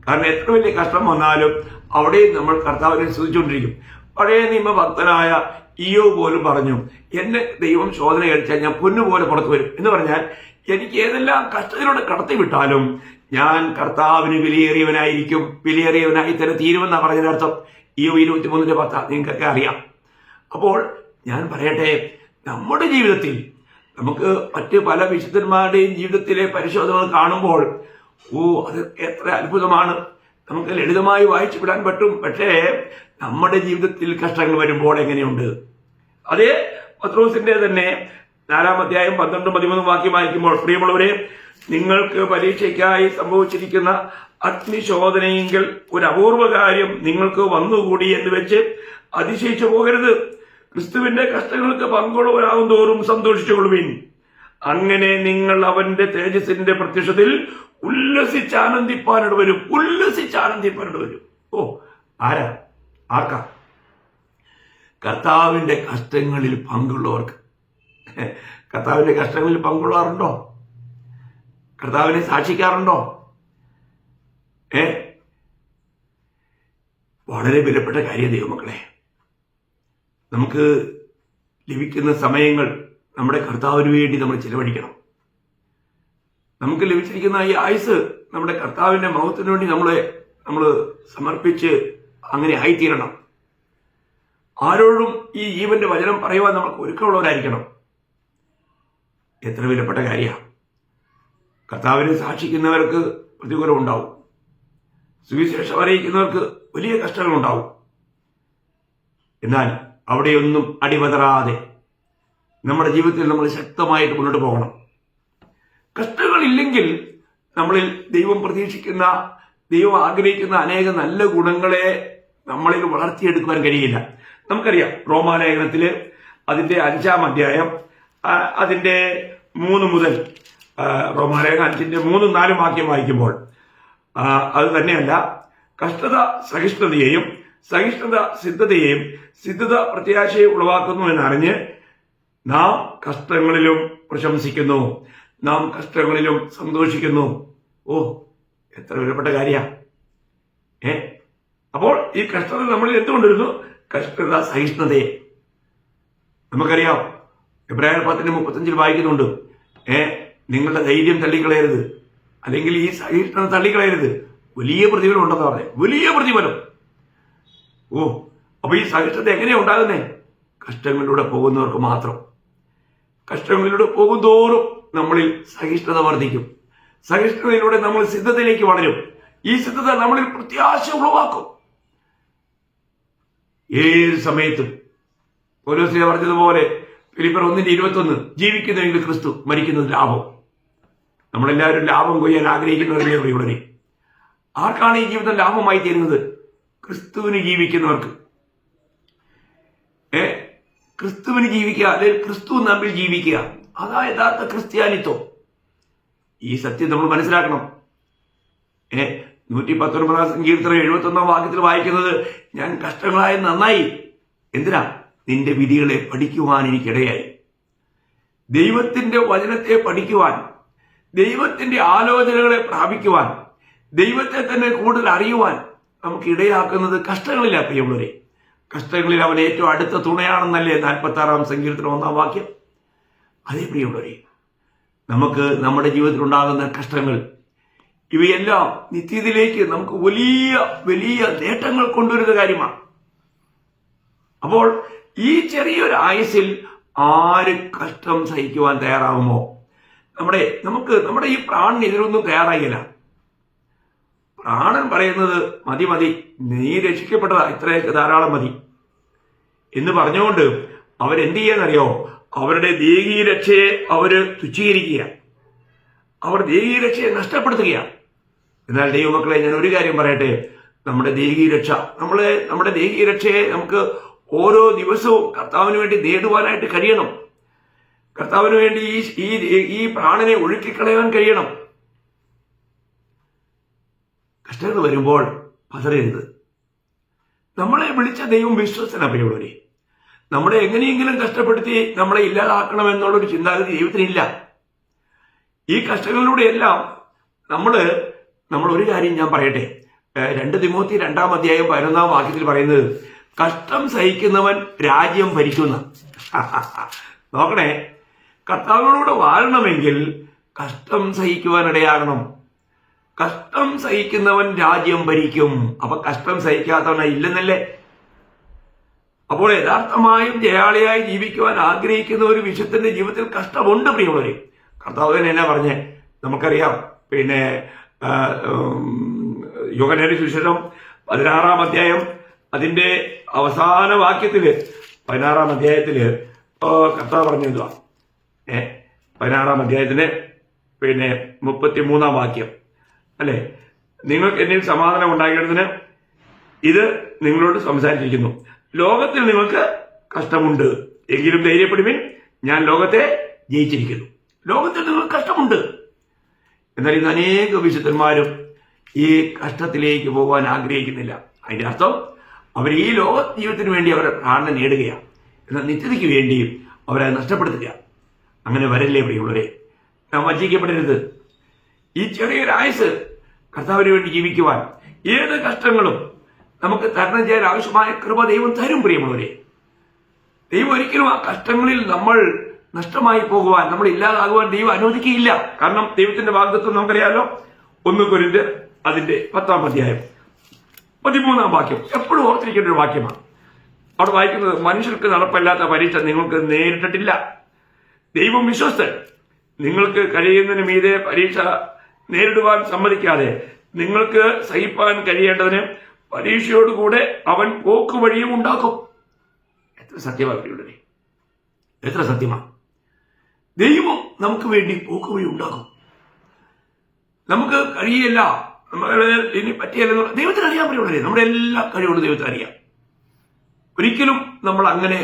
കാരണം എത്ര വലിയ കഷ്ടം വന്നാലും അവിടെയും നമ്മൾ കർത്താവിനെ സ്തുതിച്ചുകൊണ്ടിരിക്കും. പഴയ നിയമ ഭക്തനായ ഇയ്യോബ് പോലും പറഞ്ഞു, എന്നെ ദൈവം ശോധന കഴിച്ചാൽ ഞാൻ പൊന്നുപോലെ പുറത്തു വരും എന്ന് പറഞ്ഞാൽ എനിക്ക് ഏതെല്ലാം കഷ്ടത്തിലൂടെ കടത്തിവിട്ടാലും ഞാൻ കർത്താവിന് വിലയേറിയവനായിരിക്കും, വിലയേറിയവനായി തന്നെ തീരുമെന്നാ പറഞ്ഞതിനർത്ഥം. ഇയ്യോബ് 23:10 നിങ്ങൾക്കൊക്കെ അറിയാം. അപ്പോൾ ഞാൻ പറയട്ടെ, നമ്മുടെ ജീവിതത്തിൽ നമുക്ക് മറ്റ് പല വിശുദ്ധന്മാരുടെയും ജീവിതത്തിലെ പരിശോധനകൾ കാണുമ്പോൾ അത് എത്ര അത്ഭുതമാണ്, നമുക്ക് ലളിതമായി വായിച്ചു വിടാൻ പറ്റും. പക്ഷേ നമ്മുടെ ജീവിതത്തിൽ കഷ്ടങ്ങൾ വരുമ്പോൾ എങ്ങനെയുണ്ട്? അതേ പത്രോസിന്റെ തന്നെ 4-ാം അധ്യായം 12-13 വാക്യം വായിക്കുമ്പോൾ, പ്രിയമുള്ളവരെ, നിങ്ങൾക്ക് പരീക്ഷയ്ക്കായി സംഭവിച്ചിരിക്കുന്ന അഗ്നിശോധനയെങ്കിൽ ഒരു അപൂർവ കാര്യം നിങ്ങൾക്ക് വന്നുകൂടി എന്ന് വെച്ച് അതിശയിച്ചു പോകരുത്. ക്രിസ്തുവിന്റെ കഷ്ടങ്ങൾക്ക് പങ്കുള്ളവരാകും തോറും സന്തോഷിച്ചുകൊള്ളുവിൻ. അങ്ങനെ നിങ്ങൾ അവന്റെ തേജസ്സിന്റെ പ്രത്യക്ഷത്തിൽ ഉല്ലസിച്ചാനന്ദിപ്പാനിട വരും. ഉല്ലസിച്ചാനന്ദിപ്പാനിട വരും. ആർക്കാ? കർത്താവിന്റെ കഷ്ടങ്ങളിൽ പങ്കുള്ളവർക്ക്. കർത്താവിന്റെ കഷ്ടങ്ങളിൽ പങ്കുള്ളവരുണ്ടോ? കർത്താവിനെ സാക്ഷിക്കാറുണ്ടോ? വളരെ വിലപ്പെട്ട കാര്യം ദൈവമക്കളെ. നമുക്ക് ലഭിക്കുന്ന സമയങ്ങൾ നമ്മുടെ കർത്താവിന് വേണ്ടി നമ്മൾ ചിലവഴിക്കണം. നമുക്ക് ലഭിച്ചിരിക്കുന്ന ഈ ആയുസ് നമ്മുടെ കർത്താവിന്റെ മഹത്വത്തിന് വേണ്ടി നമ്മൾ സമർപ്പിച്ച് അങ്ങനെ ആയിത്തീരണം. ആരോടും ഈ ജീവന്റെ വചനം പറയുവാൻ നമുക്ക് ഒരുക്കമുള്ളവരായിരിക്കണം. എത്ര വിലപ്പെട്ട കാര്യമാണ്. കർത്താവിനെ സാക്ഷിക്കുന്നവർക്ക് പ്രതികൂലം ഉണ്ടാവും, സുവിശേഷം അറിയിക്കുന്നവർക്ക് വലിയ കഷ്ടങ്ങളുണ്ടാവും. എന്നാൽ അവിടെയൊന്നും അടിപതറാതെ നമ്മുടെ ജീവിതത്തിൽ നമ്മൾ ശക്തമായിട്ട് മുന്നോട്ട് പോകണം. കഷ്ടങ്ങളില്ലെങ്കിൽ നമ്മളിൽ ദൈവം പ്രതീക്ഷിക്കുന്ന, ദൈവം ആഗ്രഹിക്കുന്ന അനേക നല്ല ഗുണങ്ങളെ നമ്മളിൽ വളർത്തിയെടുക്കുവാൻ കഴിയില്ല. നമുക്കറിയാം, റോമാലേഖനത്തില് അതിന്റെ 5-ാം അധ്യായം അതിന്റെ 3 മുതൽ റോമാലേഖനം 5-ന്റെ 3-4 വാക്യം വായിക്കുമ്പോൾ അത് തന്നെയല്ല, കഷ്ടത സഹിഷ്ണുതയെയും സഹിഷ്ണുത സിദ്ധതയെയും സിദ്ധത പ്രത്യാശയെ ഉളവാക്കുന്നു എന്നറിഞ്ഞ് നാം കഷ്ടങ്ങളിലും പ്രശംസിക്കുന്നു, നാം കഷ്ടങ്ങളിലും സന്തോഷിക്കുന്നു. എത്ര വിലപ്പെട്ട കാര്യമാണ്. അപ്പോൾ ഈ കഷ്ടത നമ്മളിൽ എന്തുകൊണ്ടിരുന്നു? കഷ്ടത സഹിഷ്ണുതയെ. നമുക്കറിയാം, എബ്രായർ 10:35 വായിക്കുന്നുണ്ട്, നിങ്ങളുടെ ധൈര്യം തള്ളിക്കളയരുത്, അല്ലെങ്കിൽ ഈ സഹിഷ്ണുത തള്ളിക്കളയരുത്, വലിയ പ്രതിഫലം ഉണ്ടെന്ന് പറഞ്ഞേ. വലിയ പ്രതിഫലം. അപ്പൊ ഈ സഹിഷ്ണുത എങ്ങനെയാ ഉണ്ടാകുന്നേ? കഷ്ടങ്ങളിലൂടെ പോകുന്നവർക്ക് മാത്രം. കഷ്ടങ്ങളിലൂടെ പോകുന്തോറും നമ്മളിൽ സഹിഷ്ണുത വർദ്ധിക്കും. സഹിഷ്ണുതയിലൂടെ നമ്മൾ സിദ്ധതയിലേക്ക് വളരും. ഈ സിദ്ധത നമ്മളിൽ പ്രത്യാശ ഉളവാക്കും. ഏത് സമയത്തും പൗലോസ് പറഞ്ഞതുപോലെ ഫിലിപ്പിയർ 1:21, ജീവിക്കുന്നതെങ്കിൽ ക്രിസ്തു, മരിക്കുന്നത് ലാഭം. നമ്മളെല്ലാവരും ലാഭം കൊയ്യാൻ ആഗ്രഹിക്കുന്നവരല്ലേ ഇവിടെ? ആർക്കാണ് ഈ ജീവിതം ലാഭമായി തീരുന്നത്? ക്രിസ്തുവിന് ജീവിക്കുന്നവർക്ക്. ക്രിസ്തുവിന് ജീവിക്കുക, അല്ലെങ്കിൽ ക്രിസ്തു നമ്മിൽ ജീവിക്കുക. അതാ യഥാർത്ഥ ക്രിസ്ത്യാനിത്വം. ഈ സത്യം നമ്മൾ മനസ്സിലാക്കണം. 119 സങ്കീർത്തനം 71 വാക്യത്തിൽ വായിക്കുന്നത്, ഞാൻ കഷ്ടങ്ങളായ നന്നായി. എന്തിനാ? നിന്റെ വിധികളെ പഠിക്കുവാൻ എനിക്കിടയായി. ദൈവത്തിന്റെ വചനത്തെ പഠിക്കുവാൻ, ദൈവത്തിന്റെ ആലോചനകളെ പ്രാപിക്കുവാൻ, ദൈവത്തെ തന്നെ കൂടുതൽ അറിയുവാൻ നമുക്ക് ഇടയാക്കുന്നത് കഷ്ടങ്ങളില്ല പ്രിയമുള്ളവരെ. കഷ്ടങ്ങളിൽ അവൻ ഏറ്റവും അടുത്ത തുണയാണെന്നല്ലേ 46 സങ്കീർത്തനം 1 വാക്യം. അതേ പ്രിയമുള്ളവരെ, നമുക്ക് നമ്മുടെ ജീവിതത്തിൽ ഉണ്ടാകുന്ന കഷ്ടങ്ങൾ ഇവയെല്ലാം നിത്യതയിലേക്ക് നമുക്ക് വലിയ വലിയ നേട്ടങ്ങൾ കൊണ്ടുവരുന്ന കാര്യമാണ്. അപ്പോൾ ഈ ചെറിയൊരു ആയുസ്സിൽ ആര് കഷ്ടം സഹിക്കുവാൻ തയ്യാറാകുമോ? നമ്മുടെ ഈ പ്രാണന് ഇതിനൊന്നും തയ്യാറായില്ല. പ്രാണൻ പറയുന്നത് മതി മതി, നീ രക്ഷിക്കപ്പെട്ടതാ, ഇത്രയൊക്കെ ധാരാളം മതി എന്ന് പറഞ്ഞുകൊണ്ട് അവരെന്ത് ചെയ്യാന്നറിയോ? അവരുടെ ദേഹീയ രക്ഷയെ അവര് തുച്ഛീകരിക്കുക, അവർ ദേഹീയ രക്ഷയെ നഷ്ടപ്പെടുത്തുകയാണ്. എന്നാൽ ദൈവമക്കളെ, ഞാൻ ഒരു കാര്യം പറയട്ടെ, നമ്മുടെ ദേഹീയ രക്ഷയെ നമുക്ക് ഓരോ ദിവസവും കർത്താവിന് വേണ്ടി നേടുവാനായിട്ട് കഴിയണം. കർത്താവിന് വേണ്ടി ഈ പ്രാണനെ ഒഴുക്കിക്കളയാൻ കഴിയണം. കഷ്ടങ്ങൾ വരുമ്പോൾ പതറരുത്. നമ്മളെ വിളിച്ച ദൈവം വിശ്വസ്തനാ പ്രിയമുള്ളവരെ. നമ്മളെ എങ്ങനെയെങ്കിലും കഷ്ടപ്പെടുത്തി നമ്മളെ ഇല്ലാതാക്കണമെന്നുള്ളൊരു ചിന്താഗതി ദൈവത്തിനില്ല. ഈ കഷ്ടങ്ങളിലൂടെയെല്ലാം നമ്മൾ ഒരു കാര്യം ഞാൻ പറയട്ടെ. 2 തിമോത്തി 2 അധ്യായം 11 വാക്യത്തിൽ പറയുന്നത്, കഷ്ടം സഹിക്കുന്നവൻ രാജ്യം ഭരിക്കുന്ന. നോക്കണേ, കർത്താവിനോട് വാഴണമെങ്കിൽ കഷ്ടം സഹിക്കുവാനിടയാകണം. കഷ്ടം സഹിക്കുന്നവൻ രാജ്യം ഭരിക്കും. അപ്പൊ കഷ്ടം സഹിക്കാത്തവന ഇല്ലെന്നല്ലേ? അപ്പോൾ യഥാർത്ഥമായും ജയാളിയായി ജീവിക്കുവാൻ ആഗ്രഹിക്കുന്ന ഒരു വിശുദ്ധന്റെ ജീവിതത്തിൽ കഷ്ടമുണ്ട് പ്രിയമുള്ളവരെ. കർത്താവ് തന്നെ എന്നാ പറഞ്ഞേ? നമുക്കറിയാം. പിന്നെ യോഹന്നാന്റെ സുവിശേഷം 16 അധ്യായം അതിന്റെ അവസാന വാക്യത്തില് 16 അധ്യായത്തില് കർത്താവ് പറഞ്ഞെന്തുവാ? 16 അധ്യായത്തിന് പിന്നെ 33 വാക്യം അല്ലെ? നിങ്ങൾക്ക് എന്നിൽ സമാധാനം ഉണ്ടാകേണ്ടതിന് ഇത് നിങ്ങളോട് സംസാരിച്ചിരിക്കുന്നു. ലോകത്തിൽ നിങ്ങൾക്ക് കഷ്ടമുണ്ട്, എങ്കിലും ധൈര്യപ്പെടുവിൻ, ഞാൻ ലോകത്തെ ജയിച്ചിരിക്കുന്നു. ലോകത്തിൽ നിങ്ങൾക്ക് കഷ്ടമുണ്ട്. എന്നാൽ ഇന്ന് അനേക വിശുദ്ധന്മാരും ഈ കഷ്ടത്തിലേക്ക് പോകാൻ ആഗ്രഹിക്കുന്നില്ല. അതിന്റെ അർത്ഥം അവർ ഈ ലോക ജീവിതത്തിന് വേണ്ടി അവരെ പ്രാണനെ നേടുകയാണ്, എന്നാൽ നിത്യതയ്ക്ക് വേണ്ടി അവരെ നഷ്ടപ്പെടുത്തുക. അങ്ങനെ വരല്ലേ പ്രിയമുള്ളവരെ? നാം വഞ്ചിക്കപ്പെടരുത്. ഈ ചെറിയൊരു ആയുസ് കർത്താവിന് വേണ്ടി ജീവിക്കുവാൻ ഏത് കഷ്ടങ്ങളും നമുക്ക് തരണം ചെയ്യാൻ ആവശ്യമായ കൃപ ദൈവം തരും പ്രിയമുള്ളവരെ. ദൈവം ഒരിക്കലും ആ കഷ്ടങ്ങളിൽ നമ്മൾ നഷ്ടമായി പോകുവാൻ, നമ്മൾ ഇല്ലാതാകുവാൻ ദൈവം അനുവദിക്കുകയില്ല. കാരണം ദൈവത്തിന്റെ വാഗ്ദത്തം നമുക്കറിയാലോ. 1 കൊരിന്ത്യർ അതിന്റെ 10 അധ്യായം 13 വാക്യം എപ്പോഴും ഓർത്തിരിക്കേണ്ട ഒരു വാക്യമാണ്. അവിടെ വായിക്കുന്നത്, മനുഷ്യർക്ക് നടപ്പല്ലാത്ത പരീക്ഷ നിങ്ങൾക്ക് നേരിട്ടിട്ടില്ല, ദൈവം വിശ്വസ്തൻ, നിങ്ങൾക്ക് കഴിയുന്നതിന് മീതെ പരീക്ഷ നേരിടുവാൻ സമ്മതിക്കാതെ നിങ്ങൾക്ക് സഹിപ്പാൻ കഴിയേണ്ടതിന് പരീക്ഷയോടുകൂടെ അവൻ പോക്കുവഴിയും ഉണ്ടാക്കും. എത്ര സത്യമാണ്, എത്ര സത്യമാണ്. ദൈവം നമുക്ക് വേണ്ടി പോക്കുവഴി ഉണ്ടാക്കും. നമുക്ക് കഴിയില്ല, ഇനി പറ്റിയല്ല, ദൈവത്തിന് അറിയാൻ പറ്റുള്ളൂ. നമ്മുടെ എല്ലാ കഴിവുകളും ദൈവത്തിന് അറിയാം. ഒരിക്കലും നമ്മൾ അങ്ങനെ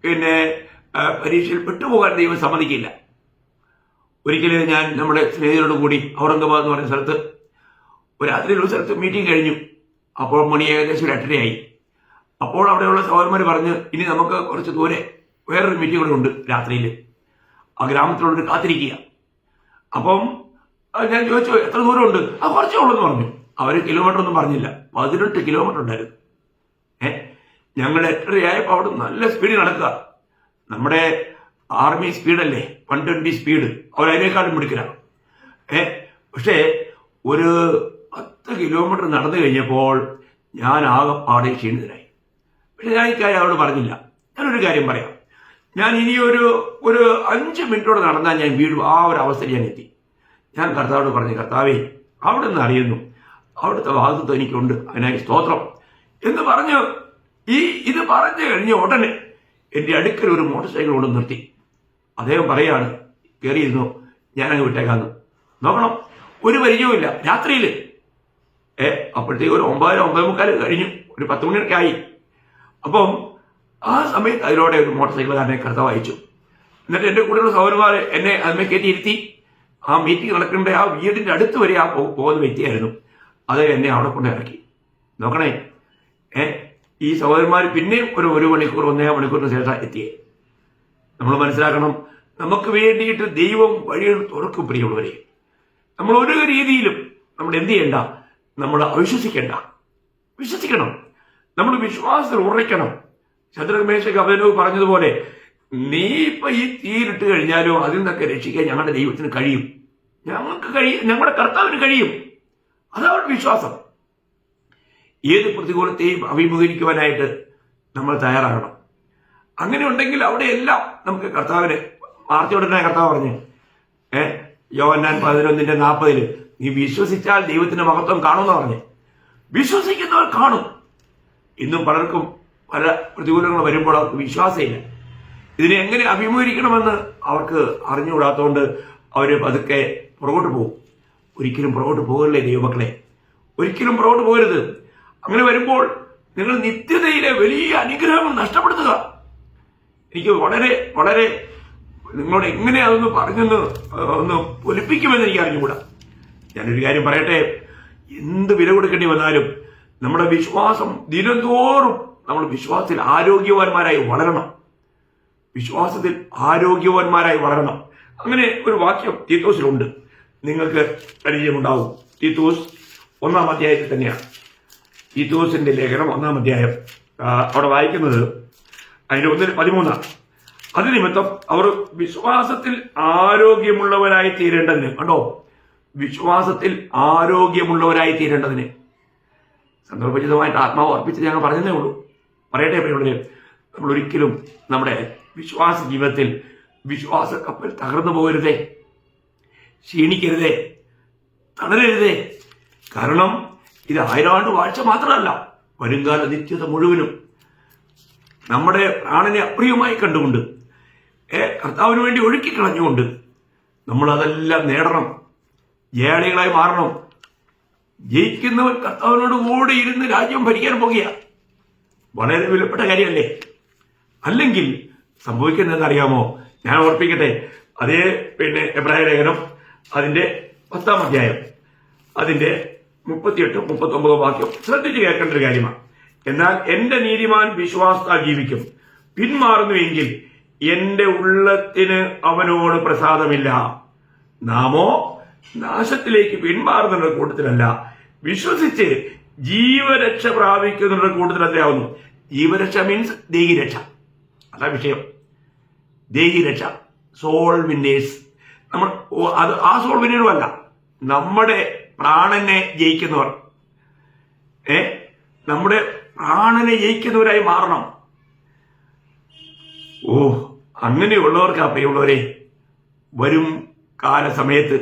പിന്നെ പരീക്ഷയിൽ പെട്ടുപോകാൻ ദൈവം സമ്മതിക്കില്ല. ഒരിക്കലും ഞാൻ നമ്മുടെ സ്നേഹിതരോട് കൂടി ഔറംഗാബാദ് എന്ന് പറയുന്ന സ്ഥലത്ത് രാത്രിയിൽ ഒരു സ്ഥലത്ത് മീറ്റിംഗ് കഴിഞ്ഞു. അപ്പോൾ മണി ഏകദേശം 8:30 അപ്പോൾ അവിടെയുള്ള സഹോദരന്മാർ പറഞ്ഞ്, ഇനി നമുക്ക് കുറച്ച് ദൂരെ വേറൊരു മീറ്റിംഗ് കൂടെ ഉണ്ട് രാത്രിയിൽ, ആ ഗ്രാമത്തിലുള്ളവർ കാത്തിരിക്കുക. അപ്പം ഞാൻ ചോദിച്ചു, എത്ര ദൂരമുണ്ട്? കുറച്ചേ ഉള്ളൂ എന്ന് പറഞ്ഞു. അവർ കിലോമീറ്റർ ഒന്നും പറഞ്ഞില്ല, 18 കിലോമീറ്റർ ഉണ്ടായിരുന്നു. ഞങ്ങൾ 8:30 അവിടെ നല്ല സ്പീഡിൽ നടക്കുക. നമ്മുടെ ആർമി സ്പീഡല്ലേ, 120 സ്പീഡ്, അവരതിനേക്കാളും മിടുക്കലാണ്. പക്ഷേ ഒരു 10 കിലോമീറ്റർ നടന്നു കഴിഞ്ഞപ്പോൾ ഞാൻ ആകെപ്പാടെ ക്ഷീണിതനായി. പക്ഷെ ഞാൻ ഈ കാര്യം അവരോട് പറഞ്ഞില്ല. ഞാനൊരു കാര്യം പറയാം, ഞാൻ ഇനി ഒരു 5 മിനിറ്റോടെ നടന്നാൽ ഞാൻ വീഴും. ആ ഒരു അവസ്ഥയിൽ ഞാൻ എത്തി. ഞാൻ കർത്താവോട് പറഞ്ഞു, കർത്താവേ, അവിടെ നിന്ന് അറിയുന്നു, അവിടുത്തെ വാഗ്ദത്തം എനിക്കുണ്ട്, അതിനായി സ്തോത്രം എന്ന് പറഞ്ഞു. ഇത് പറഞ്ഞു കഴിഞ്ഞ ഉടനെ എന്റെ അടുക്കൽ ഒരു മോട്ടോർ സൈക്കിൾ കൊണ്ട് നിർത്തി. അദ്ദേഹം പറയാണ്, കയറിയിരുന്നു, ഞാനങ്ങ് വിട്ടേക്കാന്ന്. നോക്കണം, ഒരു പരിചയവുമില്ല. രാത്രിയിൽ അപ്പോഴത്തേക്ക് ഒരു 9, 9:45 കഴിഞ്ഞു, ഒരു 10 മണിയൊക്കെ ആയി. അപ്പം ആ സമയത്ത് അതിലൂടെ ഒരു മോട്ടോർ സൈക്കിളുകാരനെ കർത്താവ് അയച്ചു. എന്നിട്ട് എൻ്റെ കൂടെയുള്ള സഹോദരന്മാരെ എന്നെ അതിനെ കയറ്റിയിരുത്തി ആ മീറ്റിംഗ് നടക്കേണ്ട ആ വീടിൻ്റെ അടുത്ത് വരെ ആ പോകുന്ന വ്യക്തിയായിരുന്നു. അത് എന്നെ അവിടെ കൊണ്ട് ഇറക്കി. നോക്കണേ, ഈ സഹോദരന്മാർ പിന്നെയും ഒരു മണിക്കൂർ 1.5 മണിക്കൂറിന് ശേഷം എത്തിയേ. നമ്മൾ മനസ്സിലാക്കണം, നമുക്ക് വേണ്ടിയിട്ട് ദൈവം വഴികൾ തുറക്കും. പ്രിയമുള്ളവരെ, നമ്മൾ ഒരു രീതിയിലും നമ്മൾ എന്ത് ചെയ്യണ്ട, നമ്മൾ അവിശ്വസിക്കേണ്ട, വിശ്വസിക്കണം. നമ്മൾ വിശ്വാസത്തിൽ ഉറയ്ക്കണം. ശദ്രക് മേശക് അബേദ്നേഗോ പറഞ്ഞതുപോലെ, നീ ഇപ്പൊ ഈ തീയിലിട്ട് കഴിഞ്ഞാലോ അതിൽ നിന്നൊക്കെ രക്ഷിക്കാൻ ഞങ്ങളുടെ ദൈവത്തിന് കഴിയും, ഞങ്ങൾക്ക് കഴിയും, ഞങ്ങളുടെ കർത്താവിന് കഴിയും. അതാണ് വിശ്വാസം. ഏത് പ്രതികൂലത്തെയും അഭിമുഖീകരിക്കുവാനായിട്ട് നമ്മൾ തയ്യാറാകണം. അങ്ങനെ ഉണ്ടെങ്കിൽ അവിടെയെല്ലാം നമുക്ക് കർത്താവിന് മാർച്ചോടനെ കർത്താവ് പറഞ്ഞു, യോഹന്നാൻ 11:40 നീ വിശ്വസിച്ചാൽ ദൈവത്തിന്റെ മഹത്വം കാണുമെന്ന് പറഞ്ഞു. വിശ്വസിക്കുന്നവർ കാണും. ഇന്നും പലർക്കും പല പ്രതികൂലങ്ങൾ വരുമ്പോൾ അവർക്ക് വിശ്വാസമില്ല. ഇതിനെ എങ്ങനെ അഭിമുഖീകരിക്കണമെന്ന് അവർക്ക് അറിഞ്ഞുകൂടാത്തതുകൊണ്ട് അവർ പതുക്കെ പുറകോട്ട് പോകും. ഒരിക്കലും പുറകോട്ട് പോകല്ലേ ദൈവമക്കളെ, ഒരിക്കലും പുറകോട്ട് പോകരുത്. അങ്ങനെ വരുമ്പോൾ നിങ്ങൾ നിത്യതയിലെ വലിയ അനുഗ്രഹങ്ങൾ നഷ്ടപ്പെടുത്തുക. എനിക്ക് വളരെ വളരെ നിങ്ങളോട് എങ്ങനെ അതൊന്ന് പറഞ്ഞൊന്ന് ഒന്ന് പൊലിപ്പിക്കുമെന്ന് എനിക്ക് അറിഞ്ഞുകൂടാ. ഞാനൊരു കാര്യം പറയട്ടെ, എന്ത് വില കൊടുക്കേണ്ടി വന്നാലും നമ്മുടെ വിശ്വാസം ദിനംതോറും നമ്മൾ വിശ്വാസത്തിൽ ആരോഗ്യവാന്മാരായി വളരണം. വിശ്വാസത്തിൽ ആരോഗ്യവാന്മാരായി വളരണം. അങ്ങനെ ഒരു വാക്യം തീത്തോസിലുണ്ട്, നിങ്ങൾക്ക് പരിചയമുണ്ടാവും. തീത്തോസ് 1-ാം അധ്യായത്തിൽ തന്നെയാണ്. തീത്തോസിന്റെ ലേഖനം 1-ാം അധ്യായം അവിടെ വായിക്കുന്നത് അതിന്റെ 1-13. അത് നിമിത്തം അവർ വിശ്വാസത്തിൽ ആരോഗ്യമുള്ളവരായി തീരേണ്ടതിന്, കണ്ടോ, വിശ്വാസത്തിൽ ആരോഗ്യമുള്ളവരായി തീരേണ്ടതിന്. സന്ദർഭോചിതമായിട്ട് ആത്മാവ് അർപ്പിച്ച് ഞങ്ങൾ പറഞ്ഞതേ ഉള്ളൂ. പറയട്ടെ പ്രിയമുള്ളവരെ, നമ്മൾ ഒരിക്കലും നമ്മുടെ വിശ്വാസ ജീവിതത്തിൽ വിശ്വാസ കപ്പൽ തകർന്നു പോകരുതേ, ക്ഷീണിക്കരുതേ, തളരരുതേ. കാരണം ഇത് 1000 ആണ്ട് വാഴ്ച മാത്രമല്ല, വരുംകാല നിത്യത മുഴുവനും നമ്മുടെ പ്രാണനെ അപ്രിയമായി കണ്ടുകൊണ്ട് കർത്താവിന് വേണ്ടി ഒഴുക്കിക്കളഞ്ഞുകൊണ്ട് നമ്മൾ അതെല്ലാം നേടണം, ജയാളികളായി മാറണം. ജയിക്കുന്നവൻ കർത്താവിനോട് കൂടെ ഇരുന്ന് രാജ്യം ഭരിക്കാൻ പോകുക. വളരെ വിലപ്പെട്ട കാര്യമല്ലേ? അല്ലെങ്കിൽ സംഭവിക്കുന്നതെന്ന് അറിയാമോ? ഞാൻ ഓർപ്പിക്കട്ടെ, അതേ എബ്രായ ലേഖനം അതിന്റെ 10-ാം അധ്യായം അതിന്റെ 38-39 വാക്യം ശ്രദ്ധിച്ച് കേൾക്കേണ്ട ഒരു കാര്യമാണ്. എന്നാൽ എന്റെ നീതിമാൻ വിശ്വാസത്താൽ ജീവിക്കും, പിന്മാറുന്നുവെങ്കിൽ എന്റെ ഉള്ളത്തിന് അവനോട് പ്രസാദമില്ല. നാമോ നാശത്തിലേക്ക് പിന്മാറുന്നവരുടെ കൂട്ടത്തിലല്ല, വിശ്വസിച്ച് ജീവരക്ഷ പ്രാപിക്കുന്നവരുടെ കൂട്ടത്തിലത്രയാവുന്നു. ജീവരക്ഷ മീൻസ് ദേഹിരക്ഷ, അതാ വിഷയം. ദേഹിരക്ഷ, സോൾ വിന്നേഴ്സ്. നമ്മൾ അത് ആ സോൾ വിന്നേഴ്സും അല്ല, നമ്മുടെ പ്രാണനെ ജയിക്കുന്നവർ, നമ്മുടെ പ്രാണനെ ജയിക്കുന്നവരായി മാറണം. അങ്ങനെയുള്ളവർക്ക് പ്രിയമുള്ളവരെ, വരും കാല സമയത്ത്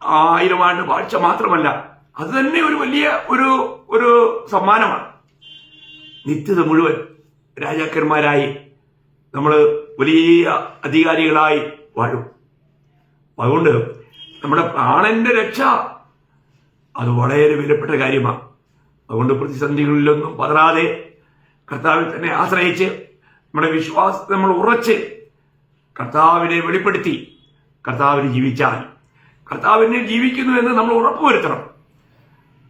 1000 ആണ്ട് വാഴ്ച മാത്രമല്ല, അത് തന്നെ ഒരു വലിയ ഒരു സമ്മാനമാണ്. നിത്യത മുഴുവൻ രാജാക്കന്മാരായി നമ്മൾ വലിയ അധികാരികളായി വാഴും. അതുകൊണ്ട് നമ്മുടെ പ്രാണന്റെ രക്ഷ അത് വളരെ വിലപ്പെട്ട കാര്യമാണ്. അതുകൊണ്ട് പ്രതിസന്ധികളിലൊന്നും പതറാതെ കർത്താവിൽ തന്നെ ആശ്രയിച്ച് നമ്മുടെ വിശ്വാസത്തെ നമ്മൾ ഉറച്ച് കർത്താവിനെ വെളിപ്പെടുത്തി കർത്താവിന് ജീവിച്ചാൽ, കർത്താവിനെ ജീവിക്കുന്നു എന്ന് നമ്മൾ ഉറപ്പുവരുത്തണം.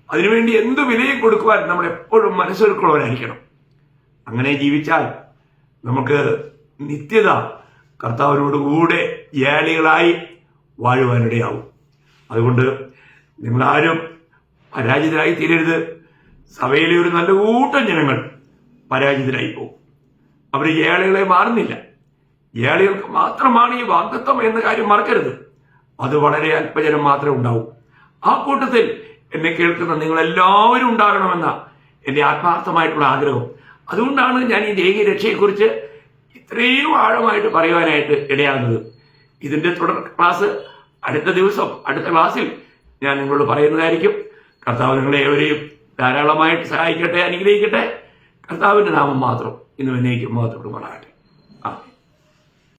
അതിനുവേണ്ടി എന്ത് വിലയും കൊടുക്കുവാൻ നമ്മൾ എപ്പോഴും മനസ്സൊരുക്കുള്ളവരായിരിക്കണം. അങ്ങനെ ജീവിച്ചാൽ നമുക്ക് നിത്യത കർത്താവിനോട് കൂടെ ജയാളികളായി വാഴുവാനിടയാവും. അതുകൊണ്ട് നിങ്ങളാരും പരാജിതരായി തീരരുത്. സഭയിലെ ഒരു നല്ല കൂട്ടം ജനങ്ങൾ പരാജിതരായി പോകും. അവർ ജയാളികളെ മാറുന്നില്ല. ജയാളികൾക്ക് മാത്രമാണ് ഈ വാഗ്ദത്തം എന്ന കാര്യം മറക്കരുത്. അത് വളരെ അല്പജനം മാത്രമേ ഉണ്ടാവൂ. ആ കൂട്ടത്തിൽ എന്നെ കേൾക്കുന്ന നിങ്ങളെല്ലാവരും ഉണ്ടാകണമെന്ന എന്റെ ആത്മാർത്ഥമായിട്ടുള്ള ആഗ്രഹം. അതുകൊണ്ടാണ് ഞാൻ ഈ ദേഹി രക്ഷയെക്കുറിച്ച് ഇത്രയും ആഴമായിട്ട് പറയുവാനായിട്ട് ഇടയാകുന്നത്. ഇതിന്റെ തുടർ ക്ലാസ് അടുത്ത ദിവസം, അടുത്ത ക്ലാസ്സിൽ ഞാൻ നിങ്ങളോട് പറയുന്നതായിരിക്കും. കർത്താവ് നിങ്ങളെ ഏവരെയും ധാരാളമായിട്ട് സഹായിക്കട്ടെ, അനുഗ്രഹിക്കട്ടെ. കർത്താവിന്റെ നാമം മാത്രം ഇന്നും എന്നേക്കും മഹത്വപ്പെടുമാറാകട്ടെ.